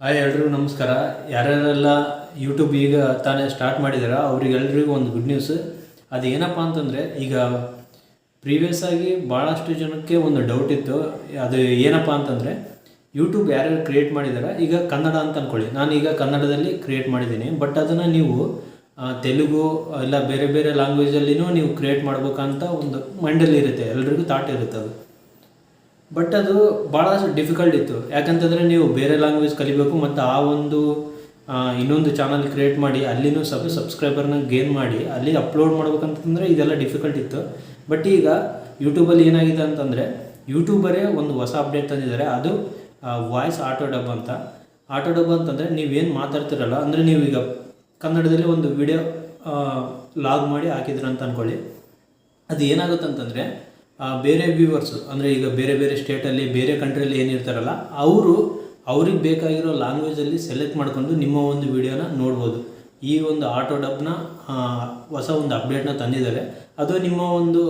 Hi ಎಲ್ರಿಗೂ ನಮಸ್ಕಾರ. ಯಾರ್ಯಾರೆಲ್ಲ YouTube ಈಗ ತಾನೇ ಸ್ಟಾರ್ಟ್ ಮಾಡಿದಾರ ಅವರಿಗೆಲ್ರಿಗೂ ಒಂದು ಗುಡ್ ನ್ಯೂಸ್. ಅದು ಏನಪ್ಪ ಅಂತಂದರೆ, ಈಗ ಪ್ರೀವಿಯಸ್ ಆಗಿ ಭಾಳಷ್ಟು ಜನಕ್ಕೆ ಒಂದು ಡೌಟ್ ಇತ್ತು. ಅದು ಏನಪ್ಪ ಅಂತಂದರೆ, ಯೂಟ್ಯೂಬ್ ಯಾರ್ಯಾರು ಕ್ರಿಯೇಟ್ ಮಾಡಿದಾರ, ಈಗ ಕನ್ನಡ ಅಂತ ಅಂದ್ಕೊಳ್ಳಿ, ನಾನು ಈಗ ಕನ್ನಡದಲ್ಲಿ ಕ್ರಿಯೇಟ್ ಮಾಡಿದ್ದೀನಿ. ಬಟ್ ಅದನ್ನು ನೀವು ತೆಲುಗು ಇಲ್ಲ ಬೇರೆ ಬೇರೆ ಲ್ಯಾಂಗ್ವೇಜಲ್ಲಿನೂ ನೀವು ಕ್ರಿಯೇಟ್ ಮಾಡ್ಬೇಕಂತ ಒಂದು ಮೈಂಡಲ್ಲಿ ಇರುತ್ತೆ, ಎಲ್ರಿಗೂ ಥಾಟ್ ಇರುತ್ತೆ ಅದು. ಬಟ್ ಅದು ಭಾಳ ಡಿಫಿಕಲ್ಟ್ ಇತ್ತು. ಯಾಕಂತಂದರೆ ನೀವು ಬೇರೆ ಲ್ಯಾಂಗ್ವೇಜ್ ಕಲಿಬೇಕು ಮತ್ತು ಆ ಒಂದು ಇನ್ನೊಂದು ಚಾನಲ್ ಕ್ರಿಯೇಟ್ ಮಾಡಿ ಅಲ್ಲಿನೂ ಸಬ್ಸ್ಕ್ರೈಬರ್ನ ಗೇನ್ ಮಾಡಿ ಅಲ್ಲಿ ಅಪ್ಲೋಡ್ ಮಾಡ್ಬೇಕಂತಂದರೆ ಇದೆಲ್ಲ ಡಿಫಿಕಲ್ಟ್ ಇತ್ತು. ಬಟ್ ಈಗ ಯೂಟ್ಯೂಬಲ್ಲಿ ಏನಾಗಿದೆ ಅಂತಂದರೆ, ಯೂಟ್ಯೂಬರೇ ಒಂದು ಹೊಸ ಅಪ್ಡೇಟ್ ತಂದಿದ್ದಾರೆ. ಅದು ವಾಯ್ಸ್ ಆಟೋ ಡಬ್ ಅಂತ. ಆಟೋ ಡಬ್ ಅಂತಂದರೆ ನೀವೇನು ಮಾತಾಡ್ತಿರಲ್ಲ, ಅಂದರೆ ನೀವೀಗ ಕನ್ನಡದಲ್ಲಿ ಒಂದು ವಿಡಿಯೋ ಲಾಗ್ ಮಾಡಿ ಹಾಕಿದ್ರಿ ಅಂತ ಅಂದ್ಕೊಳ್ಳಿ. ಅದು ಏನಾಗುತ್ತೆ ಅಂತಂದರೆ, ಬೇರೆ ವ್ಯೂವರ್ಸು, ಅಂದರೆ ಈಗ ಬೇರೆ ಬೇರೆ ಸ್ಟೇಟಲ್ಲಿ ಬೇರೆ ಕಂಟ್ರಿಯಲ್ಲಿ ಏನಿರ್ತಾರಲ್ಲ ಅವ್ರಿಗೆ ಬೇಕಾಗಿರೋ ಲ್ಯಾಂಗ್ವೇಜಲ್ಲಿ ಸೆಲೆಕ್ಟ್ ಮಾಡಿಕೊಂಡು ನಿಮ್ಮ ಒಂದು ವಿಡಿಯೋನ ನೋಡ್ಬೋದು. ಈ ಒಂದು ಆಟೋ ಡಬ್ನ ಹೊಸ ಒಂದು ಅಪ್ಡೇಟ್ನ ತಂದಿದ್ದಾರೆ. ಅದು ನಿಮ್ಮ ಒಂದು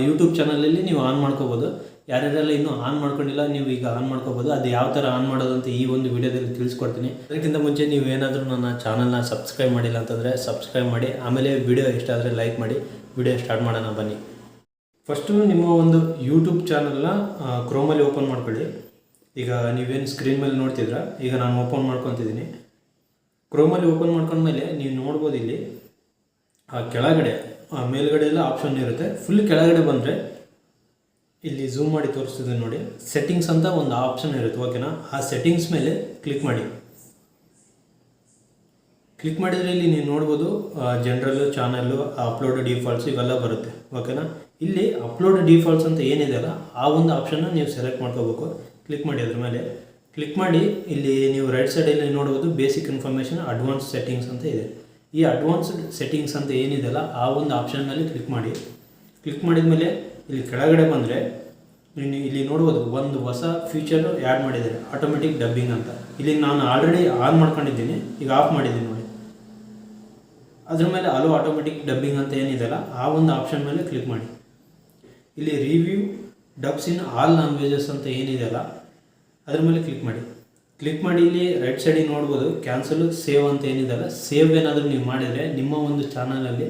ಯೂಟ್ಯೂಬ್ ಚಾನಲಲ್ಲಿ ನೀವು ಆನ್ ಮಾಡ್ಕೋಬೋದು. ಯಾರ್ಯಾರೆಲ್ಲ ಇನ್ನೂ ಆನ್ ಮಾಡ್ಕೊಂಡಿಲ್ಲ, ನೀವು ಈಗ ಆನ್ ಮಾಡ್ಕೋಬೋದು. ಅದು ಯಾವ ಥರ ಆನ್ ಮಾಡೋದು ಅಂತ ಈ ಒಂದು ವಿಡಿಯೋದಲ್ಲಿ ತಿಳಿಸ್ಕೊಡ್ತೀನಿ. ಅದಕ್ಕಿಂತ ಮುಂಚೆ ನೀವೇನಾದರೂ ನನ್ನ ಚಾನಲ್ನ ಸಬ್ಸ್ಕ್ರೈಬ್ ಮಾಡಿಲ್ಲ ಅಂತಂದರೆ ಸಬ್ಸ್ಕ್ರೈಬ್ ಮಾಡಿ. ಆಮೇಲೆ ವಿಡಿಯೋ ಇಷ್ಟ ಆದರೆ ಲೈಕ್ ಮಾಡಿ. ವಿಡಿಯೋ ಸ್ಟಾರ್ಟ್ ಮಾಡೋಣ ಬನ್ನಿ. ಫಸ್ಟು ನಿಮ್ಮ ಒಂದು ಯೂಟ್ಯೂಬ್ ಚಾನಲ್ನ ಕ್ರೋಮಲ್ಲಿ ಓಪನ್ ಮಾಡ್ಕೊಳ್ಳಿ. ಈಗ ನೀವೇನು ಸ್ಕ್ರೀನ್ ಮೇಲೆ ನೋಡ್ತಿದ್ರ, ಈಗ ನಾನು ಓಪನ್ ಮಾಡ್ಕೊತಿದ್ದೀನಿ. ಕ್ರೋಮಲ್ಲಿ ಓಪನ್ ಮಾಡ್ಕೊಂಡ್ಮೇಲೆ ನೀವು ನೋಡ್ಬೋದು, ಇಲ್ಲಿ ಕೆಳಗಡೆ ಮೇಲ್ಗಡೆ ಎಲ್ಲ ಆಪ್ಷನ್ ಇರುತ್ತೆ. ಫುಲ್ ಕೆಳಗಡೆ ಬಂದರೆ ಇಲ್ಲಿ ಝೂಮ್ ಮಾಡಿ ತೋರಿಸ್ತಿದ್ದೀನಿ ನೋಡಿ, ಸೆಟ್ಟಿಂಗ್ಸ್ ಅಂತ ಒಂದು ಆಪ್ಷನ್ ಇರುತ್ತೆ, ಓಕೆನಾ. ಆ ಸೆಟ್ಟಿಂಗ್ಸ್ ಮೇಲೆ ಕ್ಲಿಕ್ ಮಾಡಿ. ಕ್ಲಿಕ್ ಮಾಡಿದರೆ ಇಲ್ಲಿ ನೀವು ನೋಡ್ಬೋದು ಜನರಲ್ಲು, ಚಾನಲ್ಲು, ಅಪ್ಲೋಡ್ ಡಿಫಾಲ್ಟ್ಸ್ ಇವೆಲ್ಲ ಬರುತ್ತೆ, ಓಕೆನಾ. ಇಲ್ಲಿ ಅಪ್ಲೋಡ್ ಡಿಫಾಲ್ಟ್ಸ್ ಅಂತ ಏನಿದೆಯಲ್ಲ ಆ ಒಂದು ಆಪ್ಷನ್ನ ನೀವು ಸೆಲೆಕ್ಟ್ ಮಾಡ್ಕೋಬೇಕು. ಕ್ಲಿಕ್ ಮಾಡಿ. ಅದ್ರ ಮೇಲೆ ಕ್ಲಿಕ್ ಮಾಡಿ ಇಲ್ಲಿ ನೀವು ರೈಟ್ ಸೈಡಲ್ಲಿ ನೋಡ್ಬೋದು ಬೇಸಿಕ್ ಇನ್ಫಾರ್ಮೇಷನ್ ಅಡ್ವಾನ್ಸ್ ಸೆಟ್ಟಿಂಗ್ಸ್ ಅಂತ ಇದೆ. ಈ ಅಡ್ವಾನ್ಸ್ಡ್ ಸೆಟ್ಟಿಂಗ್ಸ್ ಅಂತ ಏನಿದೆಯಲ್ಲ ಆ ಒಂದು ಆಪ್ಷನ್ನಲ್ಲಿ ಕ್ಲಿಕ್ ಮಾಡಿ. ಕ್ಲಿಕ್ ಮಾಡಿದ ಮೇಲೆ ಇಲ್ಲಿ ಕೆಳಗಡೆ ಬಂದರೆ ಇಲ್ಲಿ ನೋಡ್ಬೋದು ಒಂದು ಹೊಸ ಫೀಚರು ಆ್ಯಡ್ ಮಾಡಿದ್ದಾರೆ, ಆಟೋಮೆಟಿಕ್ ಡಬ್ಬಿಂಗ್ ಅಂತ. ಇಲ್ಲಿ ನಾನು ಆಲ್ರೆಡಿ ಆನ್ ಮಾಡ್ಕೊಂಡಿದ್ದೀನಿ, ಈಗ ಆಫ್ ಮಾಡಿದ್ದೀನಿ ನೋಡಿ. ಅದ್ರ ಮೇಲೆ ಅಲೋ ಆಟೋಮೆಟಿಕ್ ಡಬ್ಬಿಂಗ್ ಅಂತ ಏನಿದೆಯಲ್ಲ ಆ ಒಂದು ಆಪ್ಷನ್ ಮೇಲೆ ಕ್ಲಿಕ್ ಮಾಡಿ. ಇಲ್ಲಿ review dubs in all languages ಅಂತ ಏನಿದೆಯಲ್ಲ ಅದ್ರ ಮೇಲೆ ಕ್ಲಿಕ್ ಮಾಡಿ. ಕ್ಲಿಕ್ ಮಾಡಿ ಇಲ್ಲಿ ರೈಟ್ ಸೈಡಿಗೆ ನೋಡ್ಬೋದು ಕ್ಯಾನ್ಸಲ್ ಸೇವ್ ಅಂತ ಏನಿದೆಯಲ್ಲ, ಸೇವ್ ಏನಾದರೂ ನೀವು ಮಾಡಿದರೆ ನಿಮ್ಮ ಒಂದು ಚಾನಲಲ್ಲಿ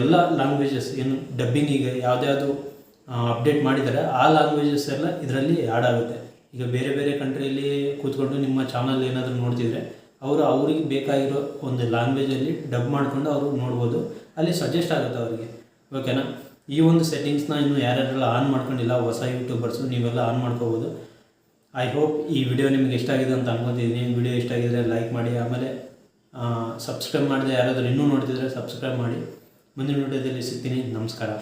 ಎಲ್ಲ ಲ್ಯಾಂಗ್ವೇಜಸ್ ಏನು ಡಬ್ಬಿಂಗ್ ಈಗ ಯಾವುದ್ಯಾವುದು ಅಪ್ಡೇಟ್ ಮಾಡಿದ್ದಾರೆ ಆ ಲ್ಯಾಂಗ್ವೇಜಸ್ ಎಲ್ಲ ಇದರಲ್ಲಿ ಆ್ಯಡ್ ಆಗುತ್ತೆ. ಈಗ ಬೇರೆ ಬೇರೆ ಕಂಟ್ರಿಯಲ್ಲಿ ಕೂತ್ಕೊಂಡು ನಿಮ್ಮ ಚಾನಲ್ ಏನಾದರೂ ನೋಡ್ತಿದ್ರೆ ಅವ್ರಿಗೆ ಬೇಕಾಗಿರೋ ಒಂದು ಲ್ಯಾಂಗ್ವೇಜಲ್ಲಿ ಡಬ್ ಮಾಡಿಕೊಂಡು ಅವರು ನೋಡ್ಬೋದು. ಅಲ್ಲಿ ಸಜೆಸ್ಟ್ ಆಗುತ್ತೆ ಅವರಿಗೆ, ಓಕೆನಾ. ಈ ಒಂದು ಸೆಟ್ಟಿಂಗ್ಸ್ನ ಇನ್ನು ಯಾರ್ಯಾರೆಲ್ಲ ಆನ್ ಮಾಡ್ಕೊಂಡಿಲ್ಲ ಹೊಸ ಯೂಟ್ಯೂಬರ್ಸು, ನೀವೆಲ್ಲ ಆನ್ ಮಾಡ್ಕೋಬೋದು. ಐ ಹೋಪ್ ಈ ವಿಡಿಯೋ ನಿಮಗೆ ಇಷ್ಟ ಆಗಿದೆ ಅಂತ ಅನ್ಕೊತಿದ್ದೀನಿ. ವಿಡಿಯೋ ಇಷ್ಟ ಆಗಿದ್ರೆ ಲೈಕ್ ಮಾಡಿ. ಆಮೇಲೆ ಸಬ್ಸ್ಕ್ರೈಬ್ ಮಾಡಿದೆ ಯಾರಾದರೂ ಇನ್ನೂ ನೋಡ್ತಿದ್ರೆ ಸಬ್ಸ್ಕ್ರೈಬ್ ಮಾಡಿ. ಮುಂದಿನ ವಿಡಿಯೋದಲ್ಲಿ ಸಿಗ್ತೀನಿ. ನಮಸ್ಕಾರ.